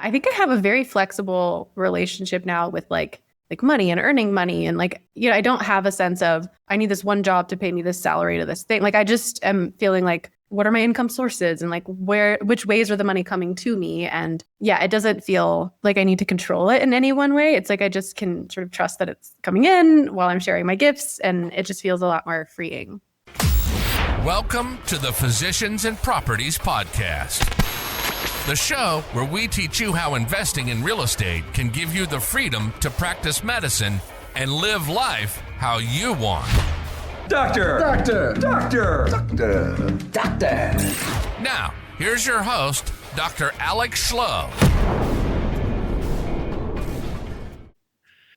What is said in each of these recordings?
I think I have a very flexible relationship now with like money and earning money. And I don't have a sense of, I need this one job to pay me this salary to this thing. Like, I just am feeling like, what are my income sources and like which ways are the money coming to me? And yeah, it doesn't feel like I need to control it in any one way. It's like, I just can sort of trust that it's coming in while I'm sharing my gifts. And it just feels a lot more freeing. Welcome to the Physicians and Properties Podcast, the show where we teach you how investing in real estate can give you the freedom to practice medicine and live life how you want. Doctor! Now, here's your host, Dr. Alex Schloe.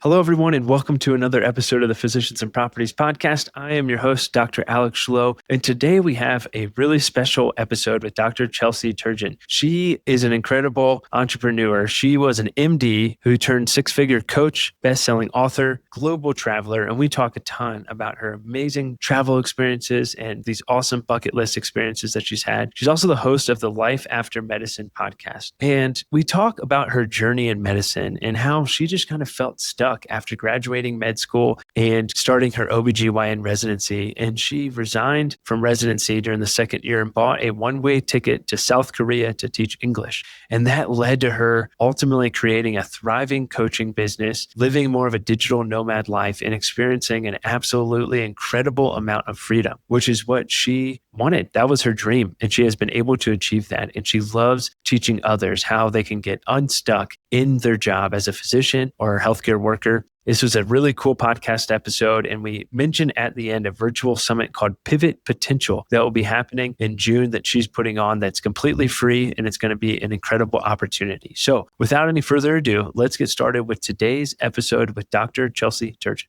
Hello, everyone, and welcome to another episode of the Physicians and Properties Podcast. I am your host, Dr. Alex Schloe, and today we have a really special episode with Dr. Chelsea Turgeon. She is an incredible entrepreneur. She was an MD who turned six-figure coach, best-selling author, global traveler, and we talk a ton about her amazing travel experiences and these awesome bucket list experiences that she's had. She's also the host of the Life After Medicine podcast, and we talk about her journey in medicine and how she just kind of felt stuck after graduating med school and starting her OBGYN residency. And she resigned from residency during the second year and bought a one-way ticket to South Korea to teach English. And that led to her ultimately creating a thriving coaching business, living more of a digital nomad life, and experiencing an absolutely incredible amount of freedom, which is what she wanted. That was her dream. And she has been able to achieve that. And she loves teaching others how they can get unstuck in their job as a physician or a healthcare worker. This was a really cool podcast episode, and we mentioned at the end a virtual summit called Pivot Potential that will be happening in June that she's putting on that's completely free, and it's going to be an incredible opportunity. So without any further ado, let's get started with today's episode with Dr. Chelsea Turgeon.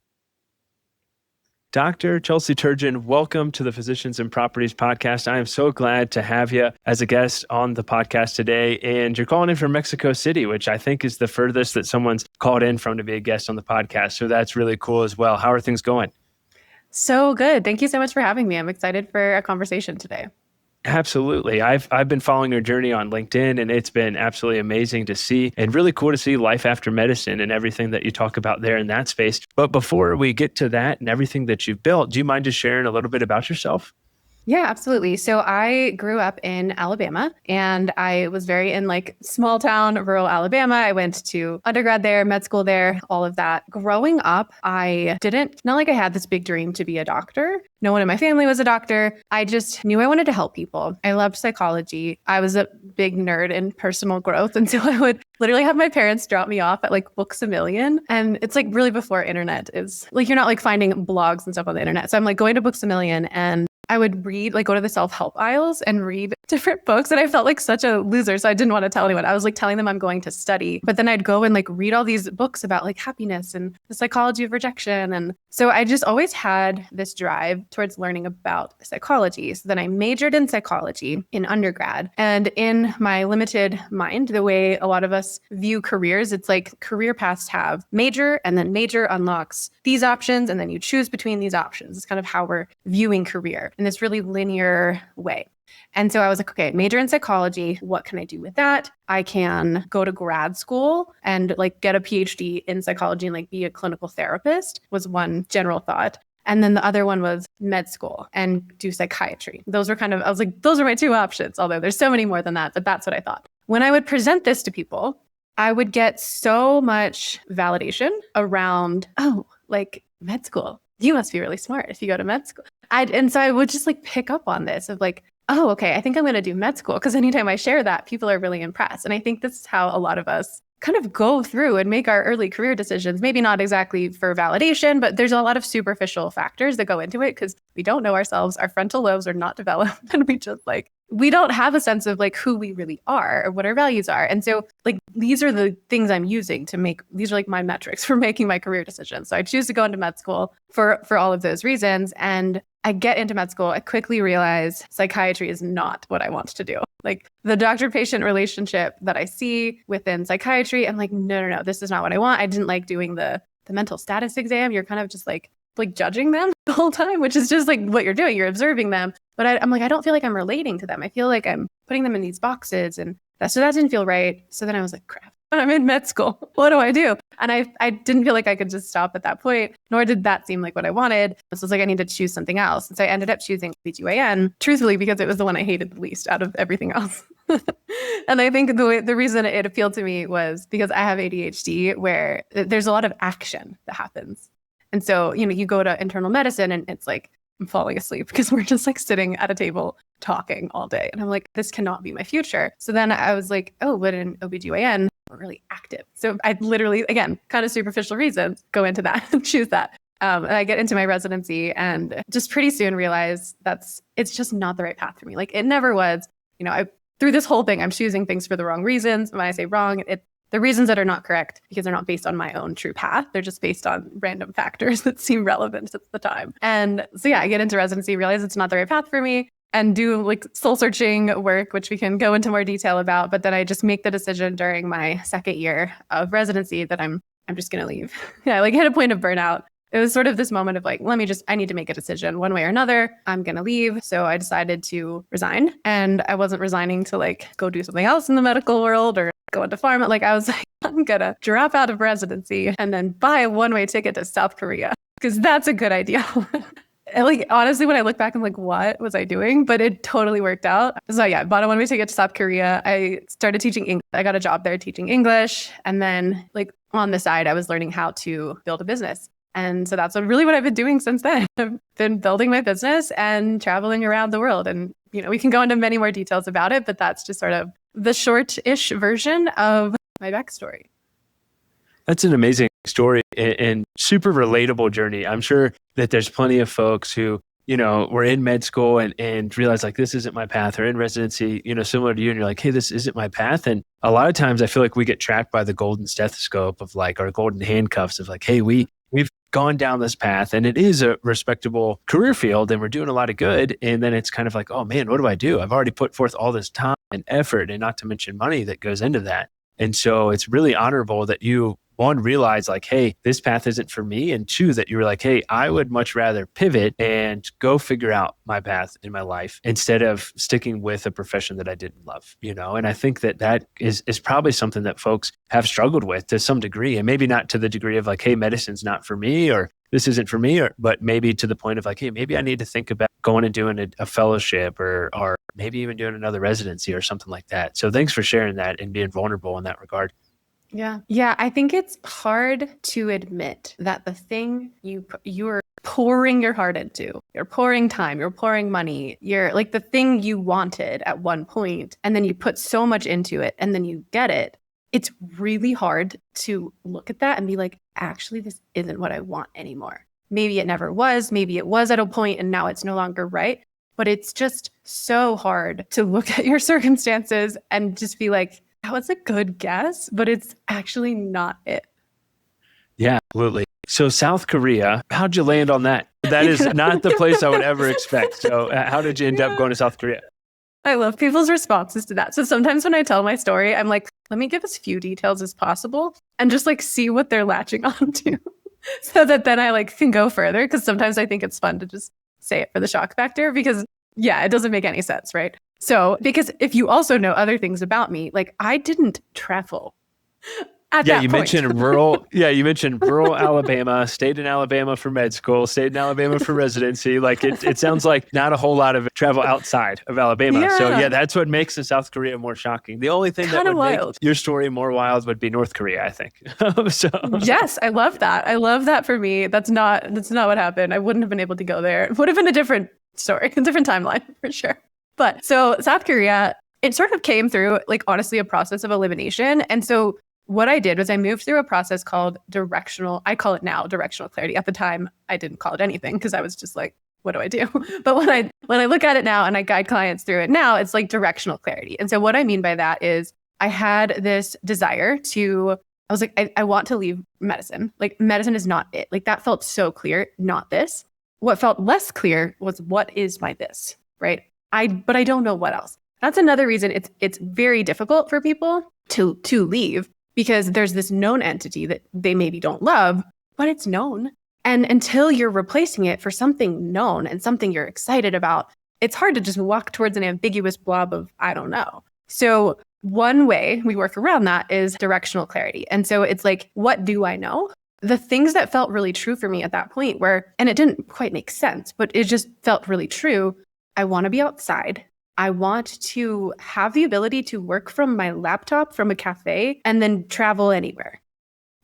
Dr. Chelsea Turgeon, welcome to the Physicians and Properties Podcast. I am so glad to have you as a guest on the podcast today. And you're calling in from Mexico City, which I think is the furthest that someone's called in from to be a guest on the podcast. So that's really cool as well. How are things going? So good. Thank you so much for having me. I'm excited for a conversation today. Absolutely. I've been following your journey on LinkedIn, and it's been absolutely amazing to see and really cool to see life after medicine and everything that you talk about there in that space. But before we get to that and everything that you've built, do you mind just sharing a little bit about yourself? Yeah, absolutely. So I grew up in Alabama, and I was very in like small town, rural Alabama. I went to undergrad there, med school there, all of that. Growing up, not like I had this big dream to be a doctor. No one in my family was a doctor. I just knew I wanted to help people. I loved psychology. I was a big nerd in personal growth. And so I would literally have my parents drop me off at like Books A Million. And it's like really before internet is like, you're not like finding blogs and stuff on the internet. So I'm like going to Books A Million, and I would read, like go to the self-help aisles and read different books. And I felt like such a loser. So I didn't want to tell anyone. I was like telling them I'm going to study. But then I'd go and like read all these books about like happiness and the psychology of rejection. And so I just always had this drive towards learning about psychology. So then I majored in psychology in undergrad. And in my limited mind, the way a lot of us view careers, it's like career paths have major, and then major unlocks these options. And then you choose between these options. It's kind of how we're viewing career in this really linear way. And so I was like, okay, major in psychology. What can I do with that? I can go to grad school and like get a PhD in psychology and like be a clinical therapist was one general thought. And then the other one was med school and do psychiatry. I was like, those are my two options, although there's so many more than that, but that's what I thought. When I would present this to people, I would get so much validation around, oh, like med school. You must be really smart if you go to med school. And so I would just like pick up on this of like, oh, okay, I think I'm going to do med school. Because anytime I share that, people are really impressed. And I think this is how a lot of us kind of go through and make our early career decisions. Maybe not exactly for validation, but there's a lot of superficial factors that go into it because we don't know ourselves. Our frontal lobes are not developed. And we don't have a sense of like who we really are or what our values are. And so like, these are the things I'm using these are like my metrics for making my career decisions. So I choose to go into med school for all of those reasons. And I get into med school, I quickly realize psychiatry is not what I want to do. Like the doctor-patient relationship that I see within psychiatry, I'm like, no, this is not what I want. I didn't like doing the mental status exam. You're kind of just like judging them the whole time, which is just like what you're doing. You're observing them. But I'm like, I don't feel like I'm relating to them. I feel like I'm putting them in these boxes, and So that didn't feel right. So then I was like, crap, I'm in med school. What do I do? And I didn't feel like I could just stop at that point, nor did that seem like what I wanted. So I was like, I need to choose something else. And so I ended up choosing OBGYN, truthfully, because it was the one I hated the least out of everything else. And I think the reason it appealed to me was because I have ADHD, where there's a lot of action that happens. And so, you go to internal medicine and it's like, I'm falling asleep because we're just like sitting at a table talking all day. And I'm like, this cannot be my future. So then I was like, oh, but in OBGYN, we're really active. So I literally, again, kind of superficial reasons, go into that and choose that. And I get into my residency and just pretty soon realize it's just not the right path for me. Like it never was. Through this whole thing, I'm choosing things for the wrong reasons. When I say wrong, the reasons that are not correct because they're not based on my own true path. They're just based on random factors that seem relevant at the time. And so, I get into residency, realize it's not the right path for me, and do like soul searching work, which we can go into more detail about. But then I just make the decision during my second year of residency that I'm just going to leave. Hit a point of burnout. It was sort of this moment of like, I need to make a decision one way or another. I'm going to leave. So I decided to resign, and I wasn't resigning to like go do something else in the medical world or go into pharma. Like I was like, I'm going to drop out of residency and then buy a one-way ticket to South Korea because that's a good idea. And like, honestly, when I look back, I'm like, what was I doing? But it totally worked out. So I bought a one-way ticket to South Korea. I started teaching English. I got a job there teaching English. And then like on the side, I was learning how to build a business. And so that's really what I've been doing since then. I've been building my business and traveling around the world. And, we can go into many more details about it, but that's just sort of the short-ish version of my backstory. That's an amazing story and super relatable journey. I'm sure that there's plenty of folks who, were in med school and realize like, this isn't my path, or in residency, similar to you. And you're like, hey, this isn't my path. And a lot of times I feel like we get trapped by the golden stethoscope of like our golden handcuffs of like, hey, we've gone down this path and it is a respectable career field and we're doing a lot of good. And then it's kind of like, oh man, what do I do? I've already put forth all this time and effort, and not to mention money that goes into that. And so it's really honorable that you, one, realize like, hey, this path isn't for me. And two, that you were like, hey, I would much rather pivot and go figure out my path in my life instead of sticking with a profession that I didn't love, And I think that is probably something that folks have struggled with to some degree, and maybe not to the degree of like, hey, medicine's not for me, or this isn't for me, but maybe to the point of like, hey, maybe I need to think about going and doing a fellowship or maybe even doing another residency or something like that. So thanks for sharing that and being vulnerable in that regard. Yeah. I think it's hard to admit that the thing you're pouring your heart into, you're pouring time, you're pouring money, you're like the thing you wanted at one point, and then you put so much into it and then you get it. It's really hard to look at that and be like, actually, this isn't what I want anymore. Maybe it never was. Maybe it was at a point and now it's no longer right. But it's just so hard to look at your circumstances and just be like, that was a good guess, but it's actually not it. Yeah, absolutely. So South Korea, how'd you land on that? That is not the place I would ever expect. So how did you end up going to South Korea? I love people's responses to that. So sometimes when I tell my story, I'm like, let me give as few details as possible and just like see what they're latching onto so that then I like can go further. Because sometimes I think it's fun to just say it for the shock factor because it doesn't make any sense, right? So, because if you also know other things about me, like I didn't travel at that point. You mentioned rural Alabama, stayed in Alabama for med school, stayed in Alabama for residency. Like it sounds like not a whole lot of travel outside of Alabama. Yeah. So that's what makes the South Korea more shocking. The only thing that would make your story more wild would be North Korea, I think. Yes, I love that. I love that for me. That's not what happened. I wouldn't have been able to go there. It would have been a different story, a different timeline for sure. But so South Korea, it sort of came through like honestly a process of elimination. And so what I did was I moved through a process called I call it now directional clarity. At the time, I didn't call it anything because I was just like, what do I do? But when I look at it now and I guide clients through it now, it's like directional clarity. And so what I mean by that is I had this desire I was like, I want to leave medicine. Like medicine is not it. Like that felt so clear, not this. What felt less clear was what is my this, right? But I don't know what else. That's another reason it's very difficult for people to leave because there's this known entity that they maybe don't love, but it's known. And until you're replacing it for something known and something you're excited about, it's hard to just walk towards an ambiguous blob of, I don't know. So one way we work around that is directional clarity. And so it's like, what do I know? The things that felt really true for me at that point and it didn't quite make sense, but it just felt really true. I want to be outside. I want to have the ability to work from my laptop from a cafe and then travel anywhere.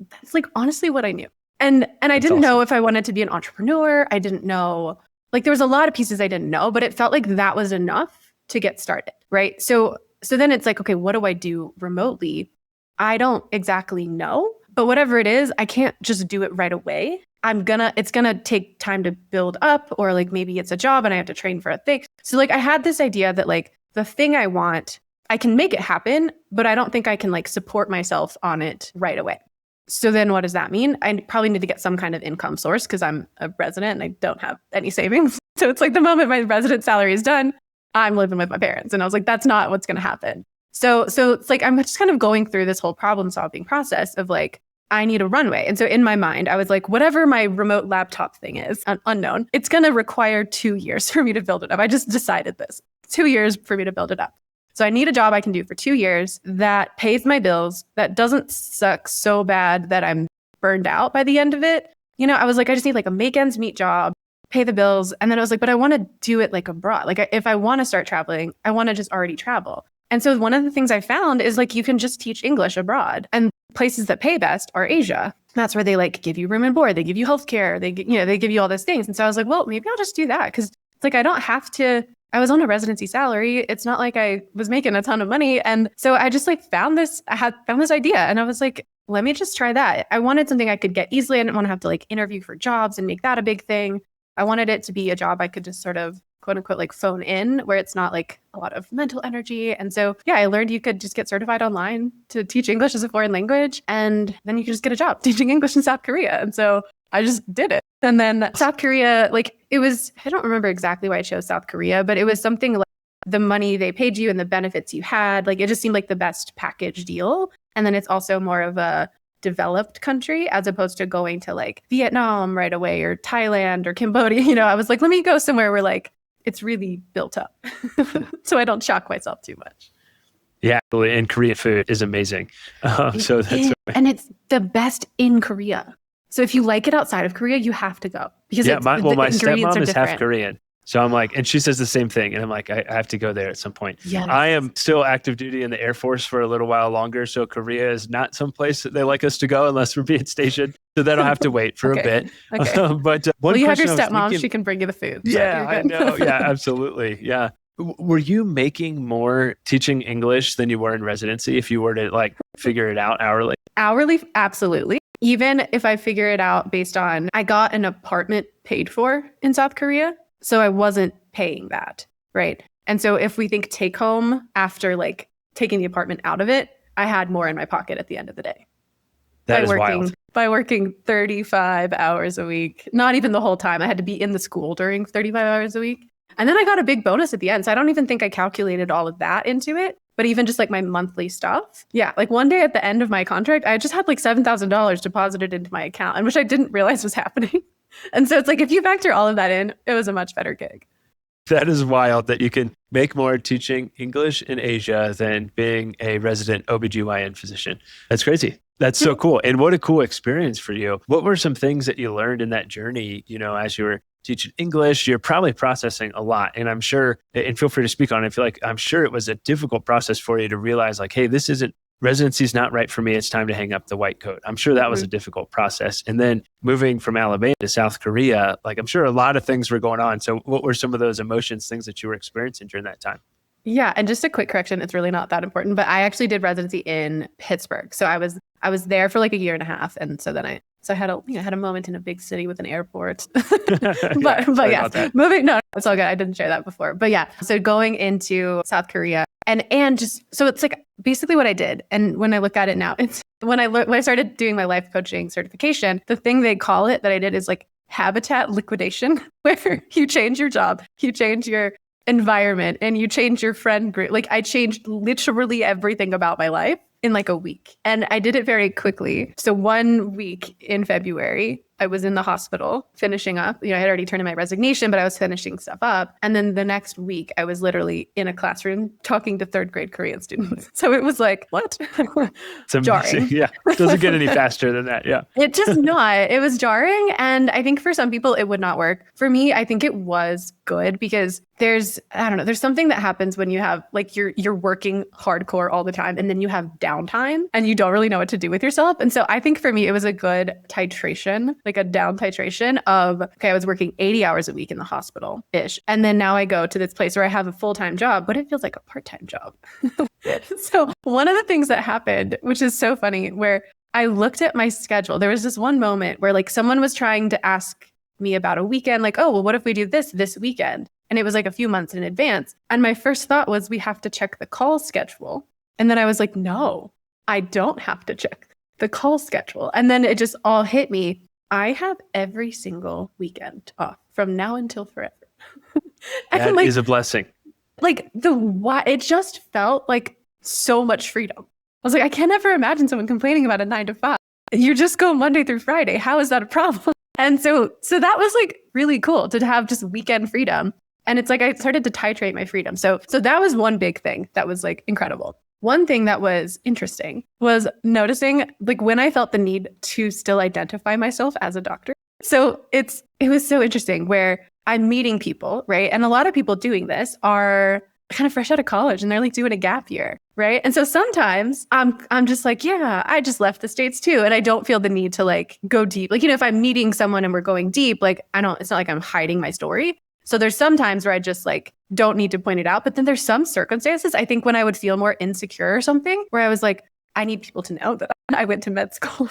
That's like honestly what I knew. And I didn't know if I wanted to be an entrepreneur. I didn't know, like there was a lot of pieces I didn't know, but it felt like that was enough to get started, right? So then it's like, okay, what do I do remotely? I don't exactly know, but whatever it is, I can't just do it right away. It's gonna take time to build up, or like maybe it's a job and I have to train for a thing. So like I had this idea that like the thing I want, I can make it happen, but I don't think I can like support myself on it right away. So then what does that mean? I probably need to get some kind of income source because I'm a resident and I don't have any savings. So it's like the moment my resident salary is done, I'm living with my parents. And I was like, that's not what's going to happen. So it's like, I'm just kind of going through this whole problem solving process of like, I need a runway. And so in my mind, I was like, whatever my remote laptop thing is, unknown, it's going to require 2 years for me to build it up. I just decided this, 2 years for me to build it up. So I need a job I can do for 2 years that pays my bills, that doesn't suck so bad that I'm burned out by the end of it. You know, I was like, I just need like a make ends meet job, pay the bills. And then I was like, but I want to do it like abroad. Like if I want to start traveling, I want to just already travel. And so one of the things I found is like, you can just teach English abroad, and places that pay best are Asia. That's where they like give you room and board. They give you healthcare. They give you all those things. And so I was like, well, maybe I'll just do that. Cause it's like, I don't have to, I was on a residency salary. It's not like I was making a ton of money. And so I just like found this idea, and I was like, let me just try that. I wanted something I could get easily. I didn't want to have to like interview for jobs and make that a big thing. I wanted it to be a job I could just sort of quote unquote like phone in, where it's not like a lot of mental energy. And so, yeah, I learned you could just get certified online to teach English as a foreign language. And then you could just get a job teaching English in South Korea. And so I just did it. And then South Korea, like it was, I don't remember exactly why I chose South Korea, but it was something like the money they paid you and the benefits you had, like it just seemed like the best package deal. And then it's also more of a developed country as opposed to going to like Vietnam right away or Thailand or Cambodia. You know, I was like, let me go somewhere where like it's really built up so I don't shock myself too much. Yeah, and Korean food is amazing. So that's and it's the best in Korea. So if you like it outside of Korea, you have to go because my stepmom is half different. Korean. So I'm like, and she says the same thing. And I'm like, I have to go there at some point. Yes. I am still active duty in the Air Force for a little while longer. So Korea is not someplace that they like us to go unless we're being stationed. So that'll have to wait for a bit. Okay. But well, you have your stepmom. She can bring you the food. So yeah, I know. Yeah, absolutely. Yeah. Were you making more teaching English than you were in residency if you were to like figure it out hourly? Hourly, absolutely. Even if I figure it out based on, I got an apartment paid for in South Korea. So I wasn't paying that, right? And so if we think take home after like taking the apartment out of it, I had more in my pocket at the end of the day. That is wild. By working 35 hours a week, not even the whole time. I had to be in the school during 35 hours a week. And then I got a big bonus at the end. So I don't even think I calculated all of that into it. But even just like my monthly stuff. Yeah. Like one day at the end of my contract, I just had like $7,000 deposited into my account, and which I didn't realize was happening. And so it's like, if you factor all of that in, it was a much better gig. That is wild that you can make more teaching English in Asia than being a resident OBGYN physician. That's crazy. That's so cool. And what a cool experience for you. What were some things that you learned in that journey, you know, as you were teaching English? You're probably processing a lot. And I'm sure, and feel free to speak on it, I feel like I'm sure it was a difficult process for you to realize like, hey, residency is not right for me. It's time to hang up the white coat. I'm sure that was a difficult process. And then moving from Alabama to South Korea, like I'm sure a lot of things were going on. So what were some of those emotions, things that you were experiencing during that time? Yeah. And just a quick correction, it's really not that important, but I actually did residency in Pittsburgh. So I was there for like a year and a half. And so then I had a moment in a big city with an airport. but yeah, moving, no, it's all good. I didn't share that before, but yeah. So going into South Korea and just, so it's like basically what I did. And when I look at it now, it's when I started doing my life coaching certification, the thing they call it that I did is like habitat liquidation, where you change your job, you change your environment, and you change your friend group. Like I changed literally everything about my life in like a week. And I did it very quickly. So 1 week in February, I was in the hospital finishing up. I had already turned in my resignation, but I was finishing stuff up. And then the next week, I was literally in a classroom talking to third grade Korean students. So it was like, what? It's amazing. Jarring. Yeah. It doesn't get any faster than that. Yeah. It just not. It was jarring. And I think for some people, it would not work. For me, I think it was good because there's something that happens when you have like you're working hardcore all the time and then you have downtime and you don't really know what to do with yourself. And so I think for me, it was a good titration, like a down titration of, okay, I was working 80 hours a week in the hospital-ish. And then now I go to this place where I have a full-time job, but it feels like a part-time job. So one of the things that happened, which is so funny, where I looked at my schedule, there was this one moment where like someone was trying to ask me about a weekend, like, oh, well, what if we do this weekend? And it was like a few months in advance. And my first thought was we have to check the call schedule. And then I was like, no, I don't have to check the call schedule. And then it just all hit me. I have every single weekend off from now until forever. That is a blessing. Like it just felt like so much freedom. I was like, I can't ever imagine someone complaining about a 9 to 5. You just go Monday through Friday. How is that a problem? And so that was like really cool to have just weekend freedom. And it's like I started to titrate my freedom. So that was one big thing that was like incredible. One thing that was interesting was noticing like when I felt the need to still identify myself as a doctor. So it was so interesting where I'm meeting people, right? And a lot of people doing this are kind of fresh out of college and they're like doing a gap year, right? And so sometimes I'm just like, yeah, I just left the States too. And I don't feel the need to like go deep. Like, if I'm meeting someone and we're going deep, like it's not like I'm hiding my story. So there's some times where I just like don't need to point it out. But then there's some circumstances, I think when I would feel more insecure or something where I was like, I need people to know that I went to med school.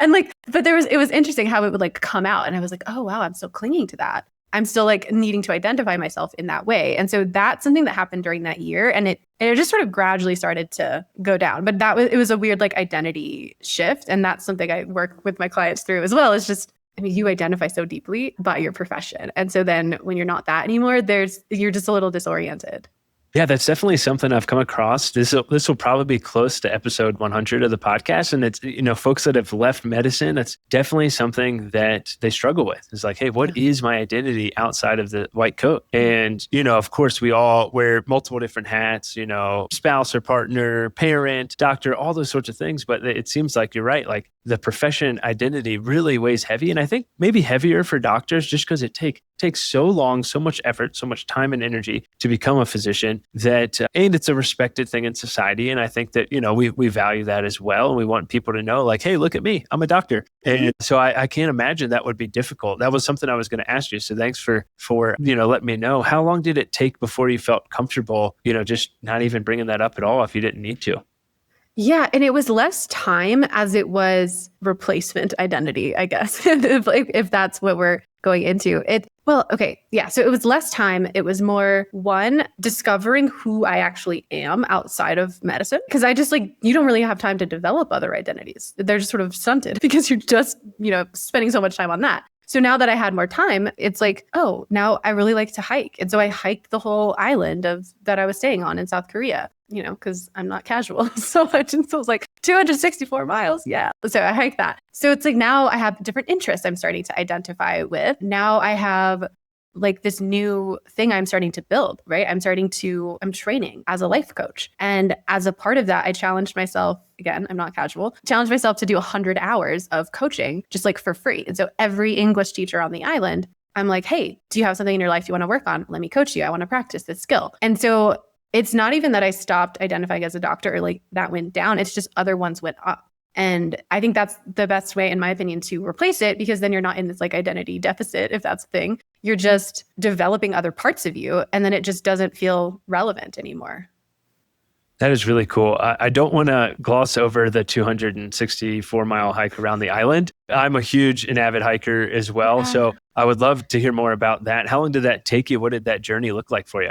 And like, but it was interesting how it would like come out. And I was like, oh, wow, I'm still clinging to that. I'm still like needing to identify myself in that way. And so that's something that happened during that year. And it just sort of gradually started to go down. But it was a weird like identity shift. And that's something I work with my clients through as well. It's just, you identify so deeply by your profession. And so then when you're not that anymore, you're just a little disoriented. Yeah, that's definitely something I've come across. This will probably be close to episode 100 of the podcast. And it's, folks that have left medicine, that's definitely something that they struggle with. It's like, hey, what is my identity outside of the white coat? And, of course, we all wear multiple different hats, spouse or partner, parent, doctor, all those sorts of things. But it seems like you're right. Like the profession identity really weighs heavy. And I think maybe heavier for doctors just because it takes so long, so much effort, so much time and energy to become a physician that, and it's a respected thing in society. And I think that, we value that as well. And we want people to know like, hey, look at me, I'm a doctor. And so I can't imagine that would be difficult. That was something I was going to ask you. So thanks for letting me know. How long did it take before you felt comfortable, just not even bringing that up at all if you didn't need to? Yeah. And it was less time as it was replacement identity, I guess, if that's what we're going into it. Well, okay. Yeah. So it was less time. It was more discovering who I actually am outside of medicine. Cause I just you don't really have time to develop other identities. They're just sort of stunted because you're just, spending so much time on that. So now that I had more time, it's like, oh, now I really like to hike. And so I hiked the whole island that I was staying on in South Korea, because I'm not casual so much. And so it was like 264 miles. Yeah. So I hiked that. So it's like now I have different interests I'm starting to identify with. Now I have like this new thing I'm starting to build, right? I'm training as a life coach. And as a part of that, I challenged myself, again, I'm not casual, challenged myself to do 100 hours of coaching just like for free. And so every English teacher on the island, I'm like, hey, do you have something in your life you want to work on? Let me coach you. I want to practice this skill. And so it's not even that I stopped identifying as a doctor or like that went down. It's just other ones went up. And I think that's the best way, in my opinion, to replace it, because then you're not in this like identity deficit, if that's the thing. You're just developing other parts of you, and then it just doesn't feel relevant anymore. That is really cool. I don't want to gloss over the 264-mile hike around the island. I'm a huge and avid hiker as well. So I would love to hear more about that. How long did that take you? What did that journey look like for you?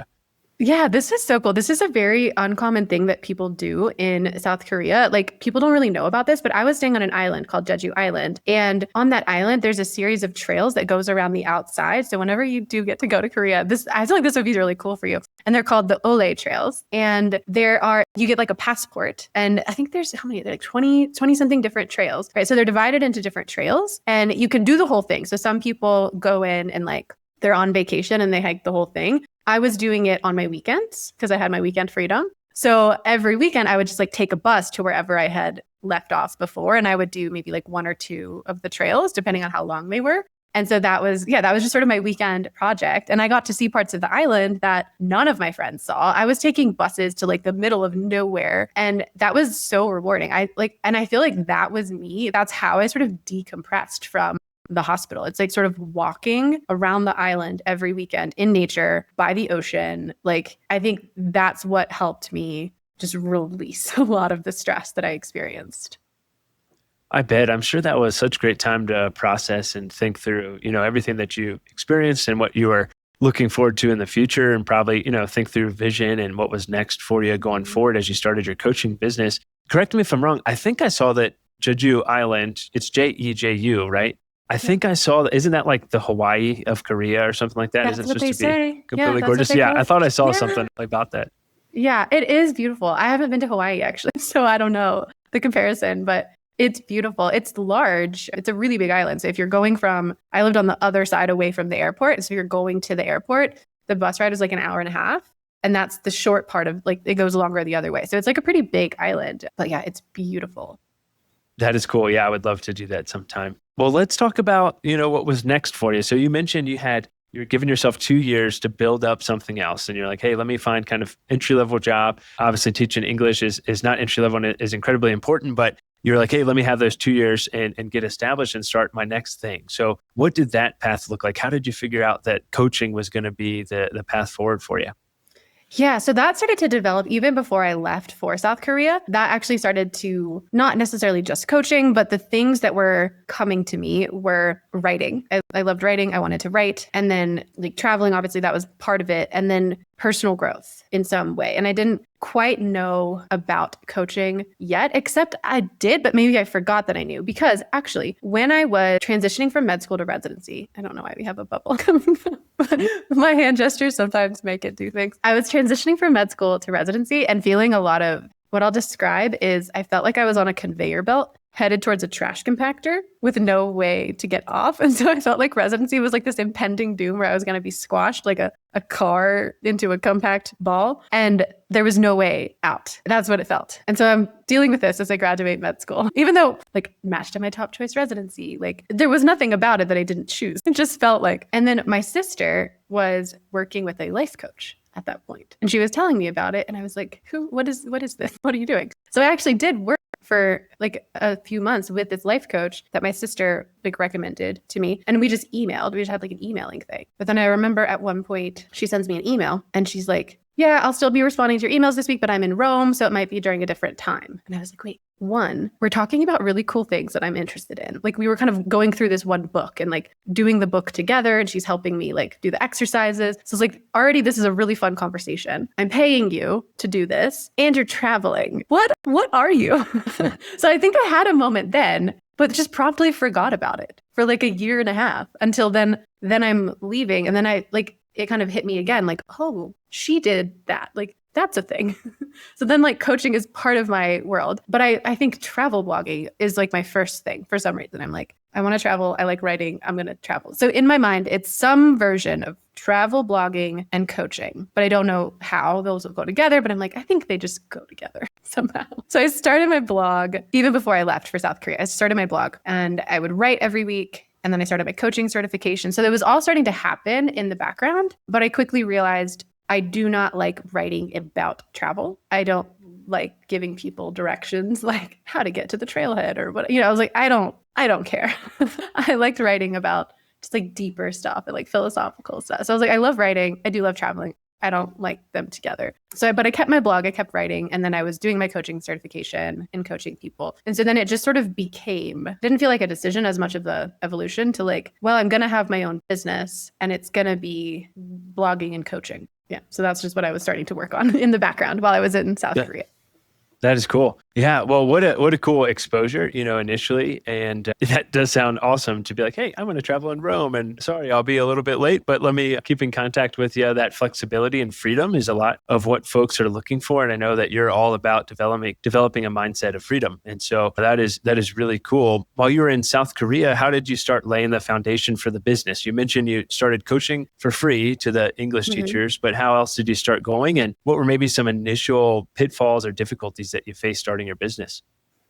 Yeah, this is so cool. This is a very uncommon thing that people do in South Korea. Like people don't really know about this, but I was staying on an island called Jeju Island. And on that island, there's a series of trails that goes around the outside. So whenever you do get to go to Korea, I feel like this would be really cool for you. And they're called the Ole trails. And you get like a passport. And I think there's how many? They're like 20 something different trails, right? So they're divided into different trails and you can do the whole thing. So some people go in and like they're on vacation and they hike the whole thing. I was doing it on my weekends because I had my weekend freedom. So every weekend I would just like take a bus to wherever I had left off before. And I would do maybe like one or two of the trails, depending on how long they were. And so that was just sort of my weekend project. And I got to see parts of the island that none of my friends saw. I was taking buses to like the middle of nowhere. And that was so rewarding. And I feel like that was me. That's how I sort of decompressed from the hospital. It's like sort of walking around the island every weekend in nature by the ocean. Like, I think that's what helped me just release a lot of the stress that I experienced. I bet. I'm sure that was such great time to process and think through, everything that you experienced and what you were looking forward to in the future, and probably, think through vision and what was next for you going forward as you started your coaching business. Correct me if I'm wrong. I think I saw that Jeju Island, it's Jeju, right? I think I saw that. Isn't that like the Hawaii of Korea or something like that? That's Isn't what it they supposed to say. be completely Yeah, gorgeous? Yeah, I thought I saw something about that. Yeah, it is beautiful. I haven't been to Hawaii actually, so I don't know the comparison, but it's beautiful. It's large. It's a really big island. So if you're I lived on the other side away from the airport. So if you're going to the airport, the bus ride is like an hour and a half. And that's the short part of like, it goes longer the other way. So it's like a pretty big island. But yeah, it's beautiful. That is cool. Yeah, I would love to do that sometime. Well, let's talk about, what was next for you. So you mentioned you're giving yourself 2 years to build up something else. And you're like, hey, let me find kind of entry-level job. Obviously, teaching English is not entry-level and it is incredibly important, but you're like, hey, let me have those 2 years and get established and start my next thing. So what did that path look like? How did you figure out that coaching was going to be the path forward for you? Yeah, so that started to develop even before I left for South Korea. That actually started to not necessarily just coaching, but the things that were coming to me were writing. I loved writing. I wanted to write. And then like traveling, obviously that was part of it. And then personal growth in some way. And I didn't quite know about coaching yet, except I did, but maybe I forgot that I knew, because actually when I was transitioning from med school to residency, I don't know why we have a bubble coming from, but my hand gestures sometimes make it do things. I was transitioning from med school to residency and feeling a lot of what I'll describe is I felt like I was on a conveyor belt headed towards a trash compactor with no way to get off. And so I felt like residency was like this impending doom where I was going to be squashed like a car into a compact ball. And there was no way out. That's what it felt. And so I'm dealing with this as I graduate med school, even though like matched to my top choice residency, like there was nothing about it that I didn't choose. It just felt like, and then my sister was working with a life coach at that point. And she was telling me about it. And I was like, what is this? What are you doing? So I actually did work for like a few months with this life coach that my sister like recommended to me. And we just emailed. We just had like an emailing thing. But then I remember at one point she sends me an email and she's like, yeah, I'll still be responding to your emails this week, but I'm in Rome, so it might be during a different time. And I was like, wait, one, we're talking about really cool things that I'm interested in. Like we were kind of going through this one book and like doing the book together, and she's helping me like do the exercises. So it's like, already this is a really fun conversation. I'm paying you to do this and you're traveling. What are you? So I think I had a moment then, but just promptly forgot about it for like a year and a half until then I'm leaving. And then it kind of hit me again, like, oh, she did that. Like, that's a thing. So then like coaching is part of my world. But I think travel blogging is like my first thing for some reason. I'm like, I want to travel. I like writing. I'm going to travel. So in my mind, it's some version of travel blogging and coaching, but I don't know how those will go together. But I'm like, I think they just go together somehow. So I started my blog even before I left for South Korea. I started my blog and I would write every week. And then I started my coaching certification. So it was all starting to happen in the background. But I quickly realized I do not like writing about travel. I don't like giving people directions like how to get to the trailhead or what, I was like, I don't care. I liked writing about just like deeper stuff and like philosophical stuff. So I was like, I love writing. I do love traveling. I don't like them together. But I kept my blog, I kept writing, and then I was doing my coaching certification and coaching people. And so then it just sort of didn't feel like a decision as much of the evolution to like, well, I'm going to have my own business and it's going to be blogging and coaching. Yeah. So that's just what I was starting to work on in the background while I was in South Korea. That is cool. Yeah. Well, what a cool exposure, initially. And that does sound awesome to be like, hey, I'm going to travel in Rome and sorry, I'll be a little bit late, but let me keep in contact with you. That flexibility and freedom is a lot of what folks are looking for. And I know that you're all about developing a mindset of freedom. And so that is really cool. While you were in South Korea, how did you start laying the foundation for the business? You mentioned you started coaching for free to the English teachers, but how else did you start going? And what were maybe some initial pitfalls or difficulties that you faced starting your business?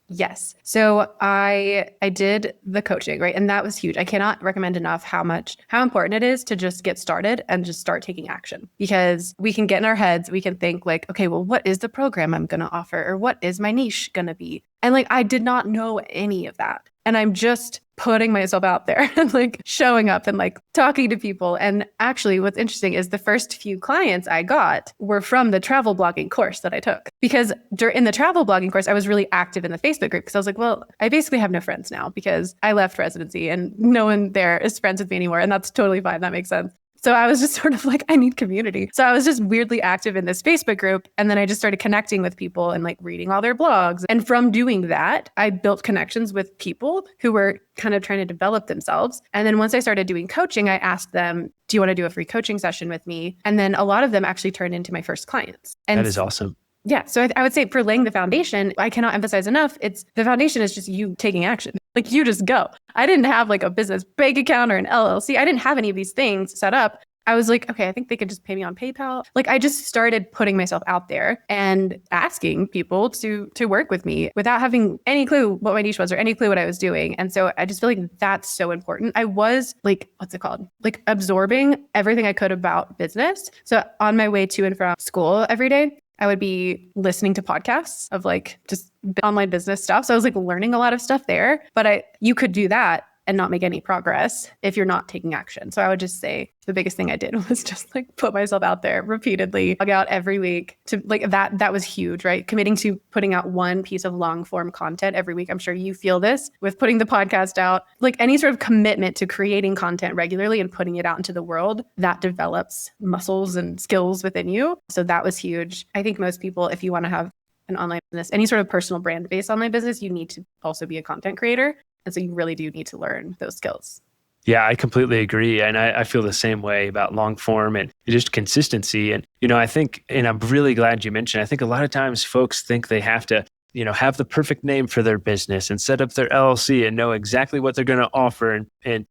Yes. So I did the coaching, right? And that was huge. I cannot recommend enough how important it is to just get started and just start taking action, because we can get in our heads, we can think like, okay, well, what is the program I'm going to offer? Or what is my niche going to be? And like, I did not know any of that. And I'm just putting myself out there and like showing up and like talking to people. And actually what's interesting is the first few clients I got were from the travel blogging course that I took, because in the travel blogging course, I was really active in the Facebook group because I was like, well, I basically have no friends now because I left residency and no one there is friends with me anymore. And that's totally fine. That makes sense. So I was just sort of like, I need community. So I was just weirdly active in this Facebook group. And then I just started connecting with people and like reading all their blogs. And from doing that, I built connections with people who were kind of trying to develop themselves. And then once I started doing coaching, I asked them, do you want to do a free coaching session with me? And then a lot of them actually turned into my first clients. And that is awesome. Yeah. So I would say for laying the foundation, I cannot emphasize enough. The foundation is just you taking action. Like you just go. I didn't have like a business bank account or an LLC. I didn't have any of these things set up. I was like, okay, I think they could just pay me on PayPal. Like I just started putting myself out there and asking people to work with me without having any clue what my niche was or any clue what I was doing. And so I just feel like that's so important. I was like, what's it called? Like absorbing everything I could about business. So on my way to and from school every day, I would be listening to podcasts of like just online business stuff. So I was like learning a lot of stuff there, but you could do that and not make any progress if you're not taking action. So I would just say the biggest thing I did was just like put myself out there repeatedly, log out every week to like that was huge, right? Committing to putting out one piece of long form content every week. I'm sure you feel this with putting the podcast out, like any sort of commitment to creating content regularly and putting it out into the world that develops muscles and skills within you. So that was huge. I think most people, if you want to have an online business, any sort of personal brand based online business, you need to also be a content creator. And so you really do need to learn those skills. Yeah, I completely agree. And I feel the same way about long form and just consistency. And, I think, and I'm really glad you mentioned, I think a lot of times folks think they have to, have the perfect name for their business and set up their LLC and know exactly what they're going to offer and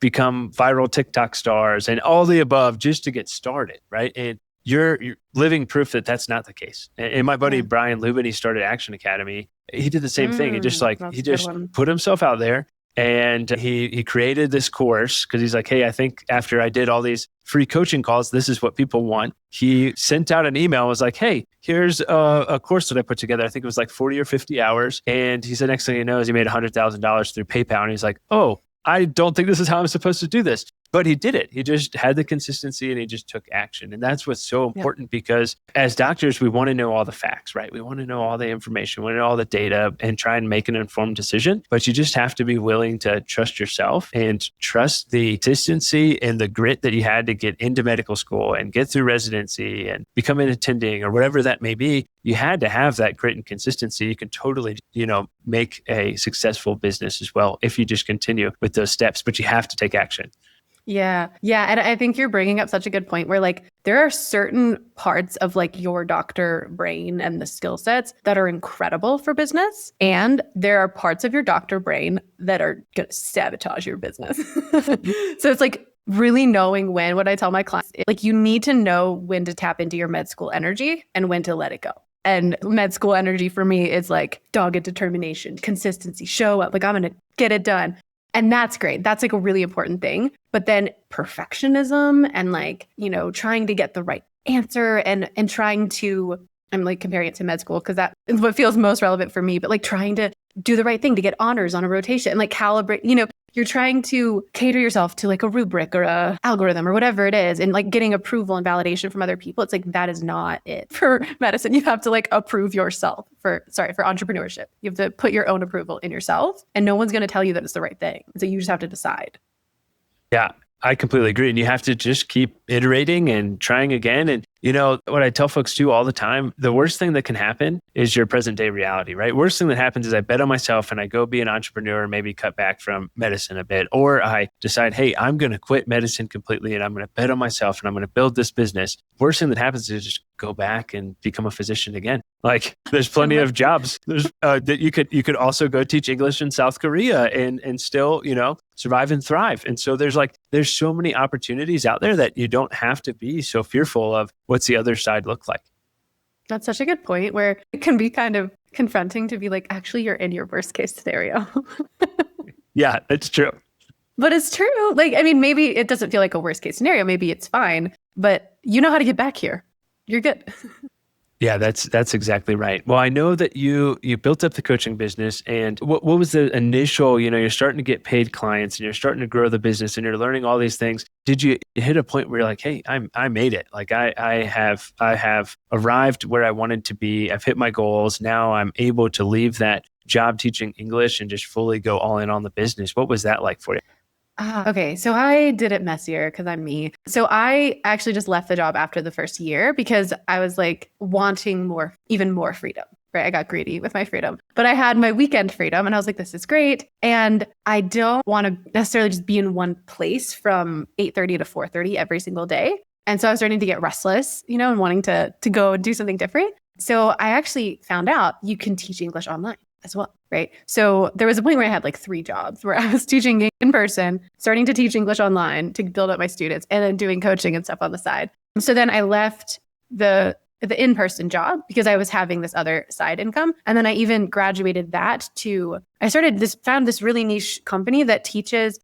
become viral TikTok stars and all the above just to get started, right? And you're living proof that that's not the case. And my buddy, Brian Lubin, he started Action Academy. He did the same thing. He just put himself out there and he created this course because he's like, hey, I think after I did all these free coaching calls, this is what people want. He sent out an email, was like, hey, here's a course that I put together. I think it was like 40 or 50 hours. And he said, next thing he knows, he made $100,000 through PayPal. And he's like, oh, I don't think this is how I'm supposed to do this. But he did it. He just had the consistency and he just took action. And that's what's so important because as doctors, we want to know all the facts, right? We want to know all the information, we want to know all the data and try and make an informed decision. But you just have to be willing to trust yourself and trust the consistency and the grit that you had to get into medical school and get through residency and become an attending or whatever that may be. You had to have that grit and consistency. You can totally, make a successful business as well if you just continue with those steps, but you have to take action. Yeah. Yeah. And I think you're bringing up such a good point where like there are certain parts of like your doctor brain and the skill sets that are incredible for business. And there are parts of your doctor brain that are going to sabotage your business. So it's like really knowing when, what I tell my clients, like you need to know when to tap into your med school energy and when to let it go. And med school energy for me is like dogged determination, consistency, show up, like I'm going to get it done. And that's great. That's like a really important thing. But then perfectionism and like, trying to get the right answer and trying to, I'm like comparing it to med school because that is what feels most relevant for me, but like trying to do the right thing to get honors on a rotation and like calibrate, you're trying to cater yourself to like a rubric or a algorithm or whatever it is and like getting approval and validation from other people. It's like, that is not it for medicine. You have to like approve yourself for entrepreneurship. You have to put your own approval in yourself and no one's going to tell you that it's the right thing. So you just have to decide. Yeah. I completely agree. And you have to just keep iterating and trying again. And, what I tell folks too all the time, the worst thing that can happen is your present day reality, right? Worst thing that happens is I bet on myself and I go be an entrepreneur, maybe cut back from medicine a bit, or I decide, hey, I'm going to quit medicine completely and I'm going to bet on myself and I'm going to build this business. Worst thing that happens is just go back and become a physician again. Like there's plenty of jobs. There's that you could also go teach English in South Korea and still, survive and thrive. And so there's so many opportunities out there that you don't have to be so fearful of what's the other side look like. That's such a good point where it can be kind of confronting to be like, actually, you're in your worst case scenario. Yeah, that's true. But it's true. Maybe it doesn't feel like a worst case scenario. Maybe it's fine, but you know how to get back here. You're good. Yeah, that's exactly right. Well, I know that you built up the coaching business, and what was the initial, you're starting to get paid clients and you're starting to grow the business and you're learning all these things. Did you hit a point where you're like, hey, I made it. Like I have arrived where I wanted to be. I've hit my goals. Now I'm able to leave that job teaching English and just fully go all in on the business. What was that like for you? Okay, so I did it messier because I'm me. So I actually just left the job after the first year because I was like wanting even more freedom, right? I got greedy with my freedom, but I had my weekend freedom and I was like, this is great. And I don't want to necessarily just be in one place from 8:30 to 4:30 every single day. And so I was starting to get restless, and wanting to go and do something different. So I actually found out you can teach English online as well, right? So there was a point where I had like 3 jobs where I was teaching in person, starting to teach English online to build up my students, and then doing coaching and stuff on the side. So then I left the in-person job because I was having this other side income. And then I even graduated that found this really niche company that teaches,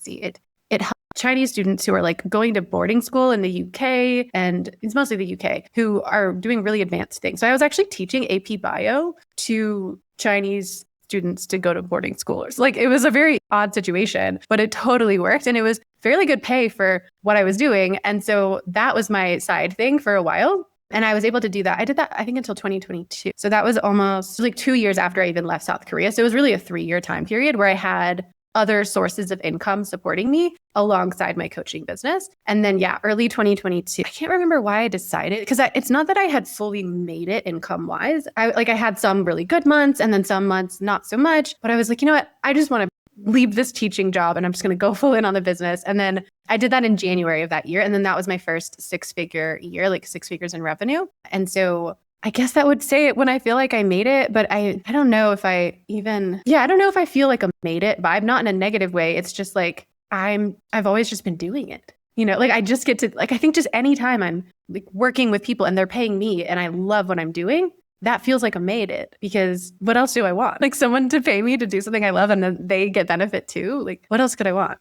it helps Chinese students who are like going to boarding school in the UK, and it's mostly the UK, who are doing really advanced things. So I was actually teaching AP Bio to Chinese students to go to boarding schoolers. Like it was a very odd situation, but it totally worked. And it was fairly good pay for what I was doing. And so that was my side thing for a while. And I was able to do that. I did that, I think, until 2022. So that was almost like 2 years after I even left South Korea. So it was really a 3-year time period where I had other sources of income supporting me alongside my coaching business. And then, early 2022, I can't remember why I decided, because it's not that I had fully made it income wise. I had some really good months and then some months not so much, but I was like, you know what? I just want to leave this teaching job and I'm just going to go full in on the business. And then I did that in January of that year. And then that was my first 6-figure year, like 6 figures in revenue. And so I guess that would say it when I feel like I made it, but I don't know if I don't know if I feel like I made it, but I'm not in a negative way. It's just like, I've always just been doing it. I just get to, I think just anytime I'm like working with people and they're paying me and I love what I'm doing, that feels like I made it, because what else do I want? Like someone to pay me to do something I love and then they get benefit too. Like what else could I want?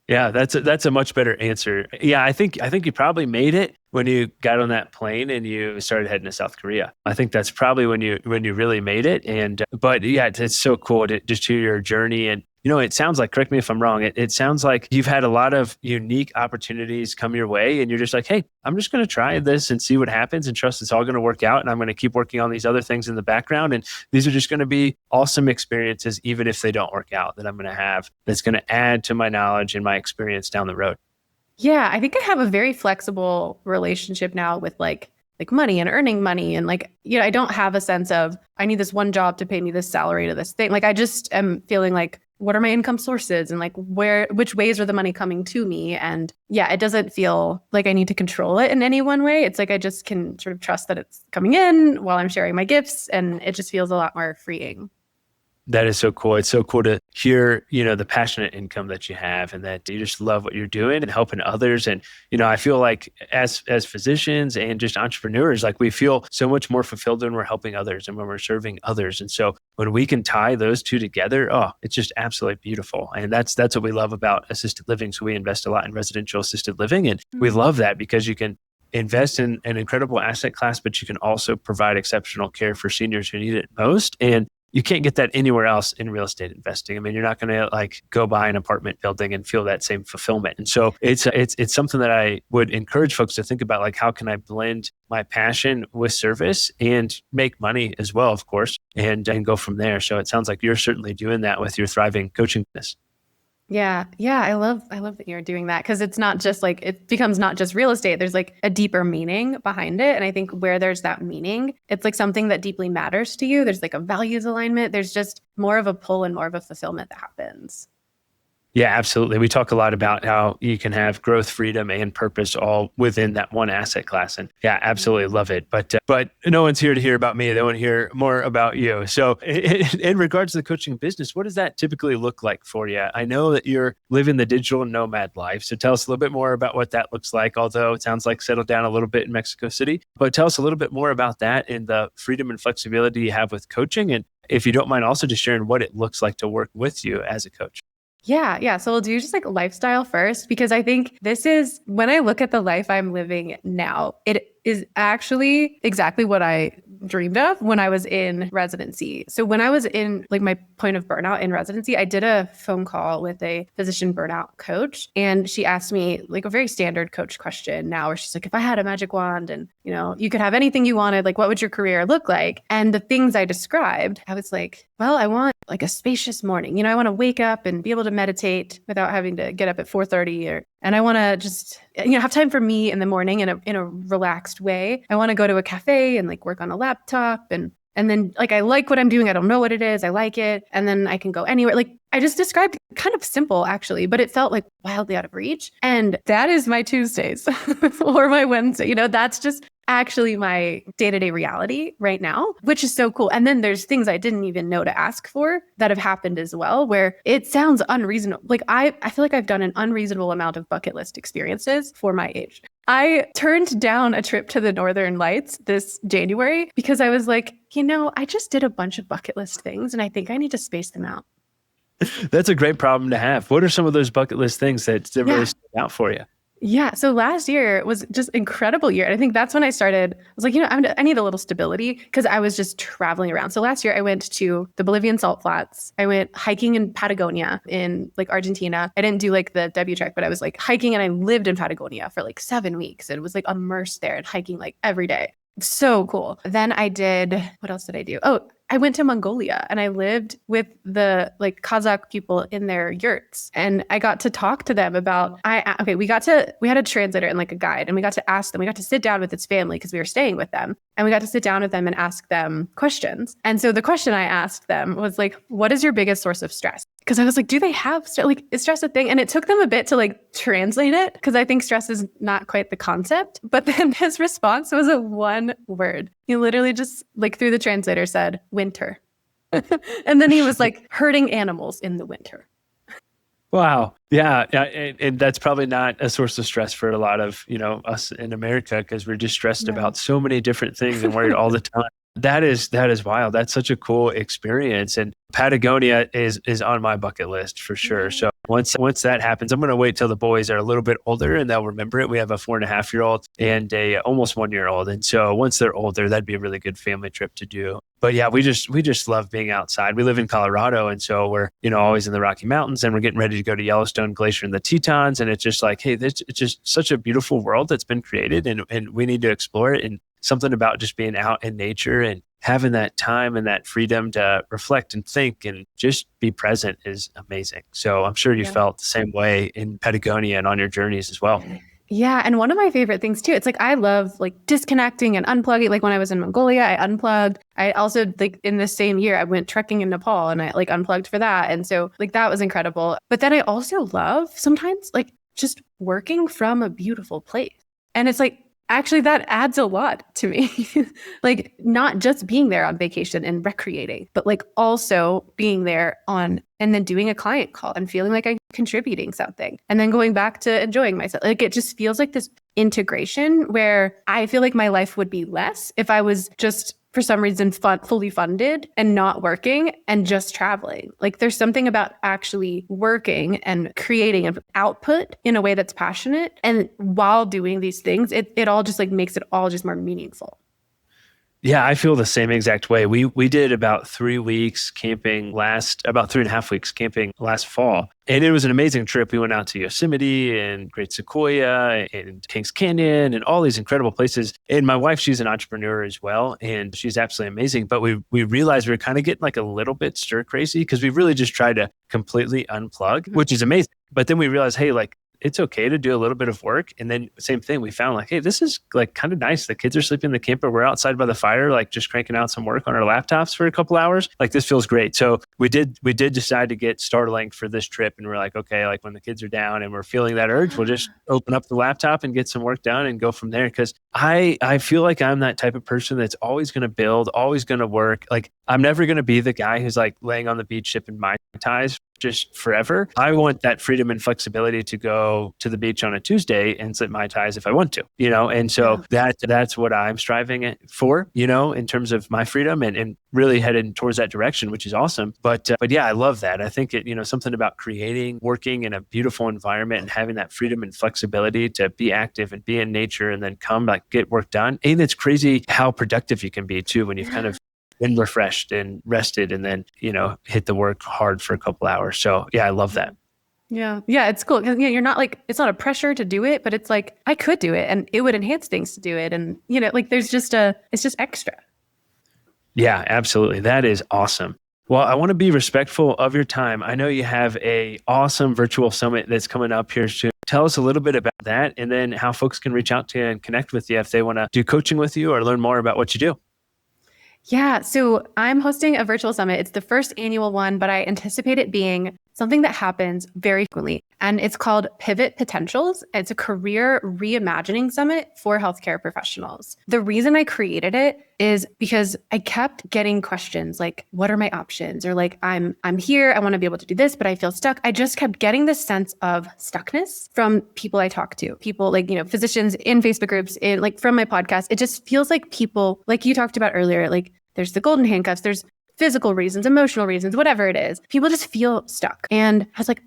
Yeah, that's a much better answer. Yeah, I think you probably made it when you got on that plane and you started heading to South Korea. I think that's probably when you really made it. And but yeah, it's so cool to just hear your journey. And it sounds like, correct me if I'm wrong, it sounds like you've had a lot of unique opportunities come your way and you're just like, hey, I'm just going to try this and see what happens and trust it's all going to work out. And I'm going to keep working on these other things in the background. And these are just going to be awesome experiences, even if they don't work out, that I'm going to have that's going to add to my knowledge and my experience down the road. Yeah, I think I have a very flexible relationship now with like money and earning money. And I don't have a sense of, I need this one job to pay me this salary to this thing. Like I just am feeling like, what are my income sources and which ways are the money coming to me? And it doesn't feel like I need to control it in any one way. It's like I just can sort of trust that it's coming in while I'm sharing my gifts, and it just feels a lot more freeing. That is so cool. It's so cool to hear, the passionate income that you have and that you just love what you're doing and helping others. And, I feel like as physicians and just entrepreneurs, like we feel so much more fulfilled when we're helping others and when we're serving others. And so when we can tie those two together, it's just absolutely beautiful. And that's what we love about assisted living. So we invest a lot in residential assisted living. And we love that because you can invest in an incredible asset class, but you can also provide exceptional care for seniors who need it most. And you can't get that anywhere else in real estate investing. I mean, you're not going to go buy an apartment building and feel that same fulfillment. And so it's something that I would encourage folks to think about, how can I blend my passion with service and make money as well, of course, and go from there. So it sounds like you're certainly doing that with your thriving coaching business. Yeah. Yeah. I love that you're doing that because it's not just like, it becomes not just real estate. There's like a deeper meaning behind it. And I think where there's that meaning, it's like something that deeply matters to you. There's like a values alignment. There's just more of a pull and more of a fulfillment that happens. Yeah, absolutely. We talk a lot about how you can have growth, freedom, and purpose all within that one asset class. And yeah, absolutely love it. But no one's here to hear about me. They want to hear more about you. So in regards to the coaching business, what does that typically look like for you? I know that you're living the digital nomad life. So tell us a little bit more about what that looks like, although it sounds like settled down a little bit in Mexico City. But tell us a little bit more about that and the freedom and flexibility you have with coaching. And if you don't mind also just sharing what it looks like to work with you as a coach. Yeah, yeah. So we'll do just like lifestyle first, because I think this is when I look at the life I'm living now, it is actually exactly what I dreamed of when I was in residency. So when I was in like my point of burnout in residency, I did a phone call with a physician burnout coach, and she asked me like a very standard coach question now, where she's like, if I had a magic wand and, you know, you could have anything you wanted, like what would your career look like? And the things I described, I was like, well, I want like a spacious morning. You know, I want to wake up and be able to meditate without having to get up at 4:30, and I want to just, you know, have time for me in the morning in a relaxed way. I want to go to a cafe and like work on a laptop, and then like I like what I'm doing. I don't know what it is. I like it. And then I can go anywhere. Like I just described kind of simple actually, but it felt like wildly out of reach. And that is my Tuesdays or my Wednesday. You know, that's just actually my day-to-day reality right now, which is so cool. And then there's things I didn't even know to ask for that have happened as well, where it sounds unreasonable. Like I feel like I've done an unreasonable amount of bucket list experiences for my age. I turned down a trip to the Northern Lights this January because I was like, you know, I just did a bunch of bucket list things and I think I need to space them out. That's a great problem to have. What are some of those bucket list things that really stood out for you? Yeah. So last year was just incredible year. And I think that's when I started. I was like, you know, I need a little stability because I was just traveling around. So last year I went to the Bolivian salt flats. I went hiking in Patagonia in like Argentina. I didn't do like the W trek, but I was like hiking, and I lived in Patagonia for like 7 weeks. And it was like immersed there and hiking like every day. So cool. Then I did, what else did I do? Oh, I went to Mongolia and I lived with the like Kazakh people in their yurts, and I got to talk to them about, we had a translator and like a guide, and we got to ask them, we got to sit down with its family because we were staying with them, and we got to sit down with them and ask them questions. And so the question I asked them was like, what is your biggest source of stress? Because I was like, do they have stress? Like, is stress a thing? And it took them a bit to like translate it, because I think stress is not quite the concept. But then his response was a one word. He literally just like through the translator said, winter. And then he was like, hurting animals in the winter. Wow. Yeah. And that's probably not a source of stress for a lot of, you know, us in America, because we're just stressed about so many different things and worried all the time. That is wild. That's such a cool experience. And Patagonia is on my bucket list for sure. So once that happens, I'm going to wait till the boys are a little bit older and they'll remember it. We have a 4.5-year-old and a almost 1-year-old. And so once they're older, that'd be a really good family trip to do. But yeah, we just love being outside. We live in Colorado. And so we're, you know, always in the Rocky Mountains, and we're getting ready to go to Yellowstone Glacier and the Tetons. And it's just like, hey, it's just such a beautiful world that's been created, and we need to explore it. And something about just being out in nature and having that time and that freedom to reflect and think and just be present is amazing. So I'm sure you felt the same way in Patagonia and on your journeys as well. Yeah. And one of my favorite things too, it's like I love like disconnecting and unplugging. Like when I was in Mongolia, I unplugged. I also like in the same year, I went trekking in Nepal and I like unplugged for that. And so like that was incredible. But then I also love sometimes like just working from a beautiful place. And it's like, actually, that adds a lot to me. Like not just being there on vacation and recreating, but like also being there on and then doing a client call and feeling like I'm contributing something and then going back to enjoying myself. Like it just feels like this integration where I feel like my life would be less if I was just for some reason fully funded and not working and just traveling. Like there's something about actually working and creating an output in a way that's passionate. And while doing these things, it all just like makes it all just more meaningful. Yeah, I feel the same exact way. We did about 3 weeks camping about 3.5 weeks camping last fall. And it was an amazing trip. We went out to Yosemite and Great Sequoia and Kings Canyon and all these incredible places. And my wife, she's an entrepreneur as well, and she's absolutely amazing. But we realized we were kind of getting like a little bit stir crazy because we really just tried to completely unplug, which is amazing. But then we realized, hey, like, it's okay to do a little bit of work. And then same thing, we found like, hey, this is like kind of nice. The kids are sleeping in the camper. We're outside by the fire, like just cranking out some work on our laptops for a couple hours. Like this feels great. So we did decide to get Starlink for this trip. And we're like, okay, like when the kids are down and we're feeling that urge, we'll just open up the laptop and get some work done and go from there. Cause I feel like I'm that type of person that's always going to build, always going to work. Like I'm never going to be the guy who's like laying on the beach sipping Mai Tais just forever. I want that freedom and flexibility to go to the beach on a Tuesday and sip Mai Tais if I want to, and so that's what I'm striving for, in terms of my freedom and really headed towards that direction, which is awesome. But yeah, I love that. I think it, something about creating, working in a beautiful environment and having that freedom and flexibility to be active and be in nature and then come like get work done. And it's crazy how productive you can be too when you've kind of been refreshed and rested and then, hit the work hard for a couple hours. So yeah, I love that. Yeah. Yeah. It's cool. Cause you're not like, it's not a pressure to do it, but it's like, I could do it and it would enhance things to do it. And, like there's just it's just extra. Yeah, absolutely. That is awesome. Well, I want to be respectful of your time. I know you have a awesome virtual summit that's coming up here soon. Tell us a little bit about that and then how folks can reach out to you and connect with you if they want to do coaching with you or learn more about what you do. Yeah. So I'm hosting a virtual summit. It's the first annual one, but I anticipate it being something that happens very frequently. And it's called Pivot Potentials. It's a career reimagining summit for healthcare professionals. The reason I created it is because I kept getting questions like, what are my options? Or like, I'm here, I want to be able to do this, but I feel stuck. I just kept getting this sense of stuckness from people I talk to, people like, physicians in Facebook groups, in like from my podcast. It just feels like people, like you talked about earlier, like there's the golden handcuffs, there's physical reasons, emotional reasons, whatever it is. People just feel stuck. And I was like,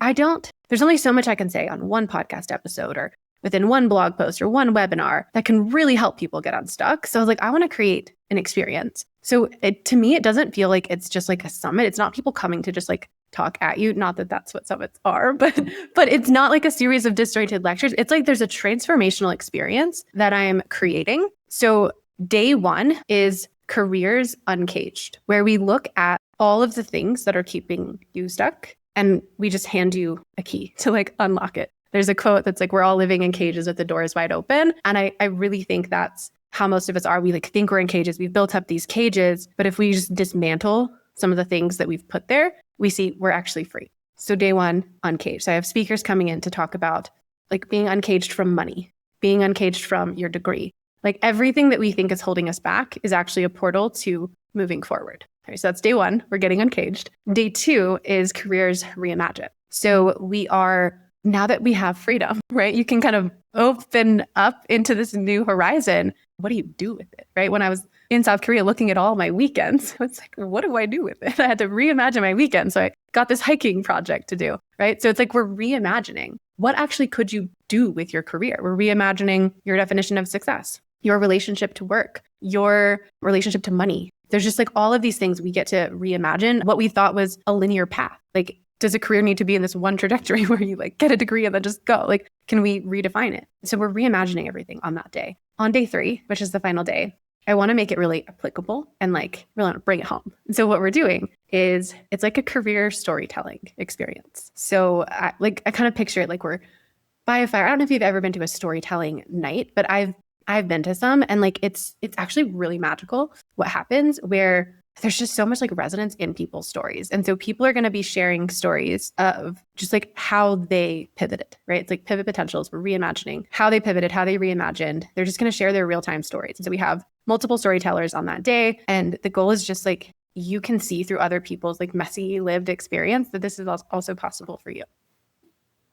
there's only so much I can say on one podcast episode or within one blog post or one webinar that can really help people get unstuck. So I was like, I want to create an experience. So to me, it doesn't feel like it's just like a summit. It's not people coming to just like talk at you. Not that that's what summits are, but it's not like a series of disjointed lectures. It's like there's a transformational experience that I'm creating. So day one is Careers Uncaged, where we look at all of the things that are keeping you stuck and we just hand you a key to like unlock it. There's a quote that's like, we're all living in cages with the doors wide open. And I really think that's how most of us are. We like think we're in cages. We've built up these cages, but if we just dismantle some of the things that we've put there, we see we're actually free. So day one, uncaged. So I have speakers coming in to talk about like being uncaged from money, being uncaged from your degree. Like everything that we think is holding us back is actually a portal to moving forward. Okay, so that's day one. We're getting uncaged. Day two is Careers Reimagine. So now that we have freedom, right? You can kind of open up into this new horizon. What do you do with it, right? When I was in South Korea looking at all my weekends, it's like, what do I do with it? I had to reimagine my weekend. So I got this hiking project to do, right? So it's like we're reimagining. What actually could you do with your career? We're reimagining your definition of success, your relationship to work, your relationship to money. There's just like all of these things we get to reimagine what we thought was a linear path. Like, does a career need to be in this one trajectory where you like get a degree and then just go? Like, can we redefine it? So we're reimagining everything on that day. On day three, which is the final day, I want to make it really applicable and like really want to bring it home. And so what we're doing is it's like a career storytelling experience. So I kind of picture it like we're by a fire. I don't know if you've ever been to a storytelling night, but I've been to some, and like it's actually really magical what happens where there's just so much like resonance in people's stories. And so people are going to be sharing stories of just like how they pivoted, right? It's like pivot potentials. We're reimagining how they pivoted, how they reimagined. They're just going to share their real-time stories. And so we have multiple storytellers on that day. And the goal is just like, you can see through other people's like messy lived experience that this is also possible for you.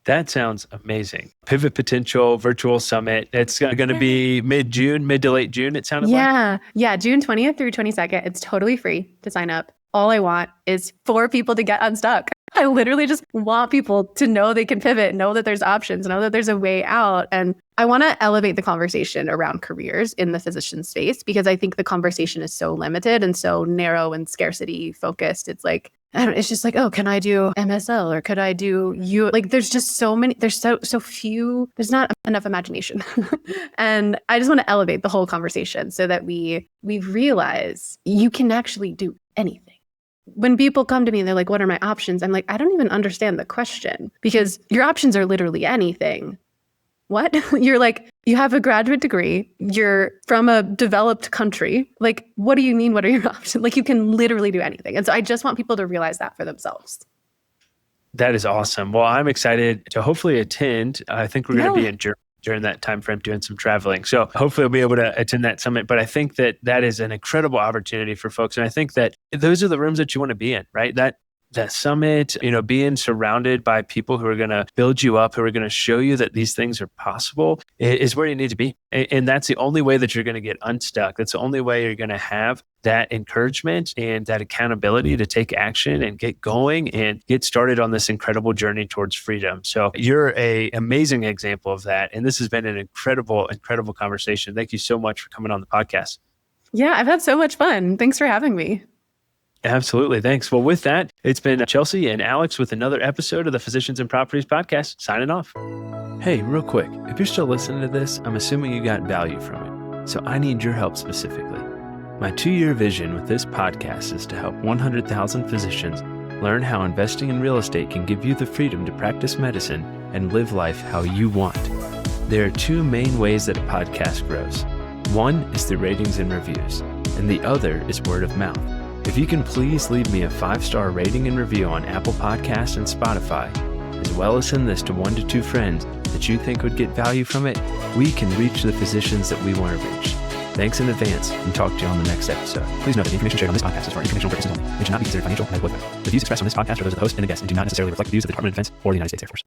That sounds amazing. Pivot Potential Virtual Summit. It's going to be mid to late June, it sounded like. Yeah, June 20th through 22nd. It's totally free to sign up. All I want is for people to get unstuck. I literally just want people to know they can pivot, know that there's options, know that there's a way out. And I want to elevate the conversation around careers in the physician space because I think the conversation is so limited and so narrow and scarcity focused. It's like, it's just like, oh, can I do MSL or could I do you? Like, there's just so many, there's so few, there's not enough imagination. And I just want to elevate the whole conversation so that we realize you can actually do anything. When people come to me and they're like, what are my options? I'm like, I don't even understand the question because your options are literally anything. What? You're like, you have a graduate degree, you're from a developed country. Like, what do you mean? What are your options? Like, you can literally do anything. And so I just want people to realize that for themselves. That is awesome. Well, I'm excited to hopefully attend. I think we're going to be in Germany during that time frame doing some traveling. So hopefully I'll be able to attend that summit. But I think that is an incredible opportunity for folks. And I think that those are the rooms that you want to be in, right? That summit, being surrounded by people who are going to build you up, who are going to show you that these things are possible is where you need to be. And that's the only way that you're going to get unstuck. That's the only way you're going to have that encouragement and that accountability to take action and get going and get started on this incredible journey towards freedom. So you're an amazing example of that. And this has been an incredible, incredible conversation. Thank you so much for coming on the podcast. Yeah, I've had so much fun. Thanks for having me. Absolutely. Thanks. Well, with that, it's been Chelsea and Alex with another episode of the Physicians and Properties podcast, signing off. Hey, real quick, if you're still listening to this, I'm assuming you got value from it. So I need your help specifically. My 2-year vision with this podcast is to help 100,000 physicians learn how investing in real estate can give you the freedom to practice medicine and live life how you want. There are 2 main ways that a podcast grows. One is through ratings and reviews, and the other is word of mouth. If you can please leave me a 5-star rating and review on Apple Podcasts and Spotify, as well as send this to 1 to 2 friends that you think would get value from it, we can reach the physicians that we want to reach. Thanks in advance and talk to you on the next episode. Please note that the information shared on this podcast is for informational purposes only. It should not be considered financial or medical advice. The views expressed on this podcast are those of the host and the guest and do not necessarily reflect the views of the Department of Defense or the United States Air Force.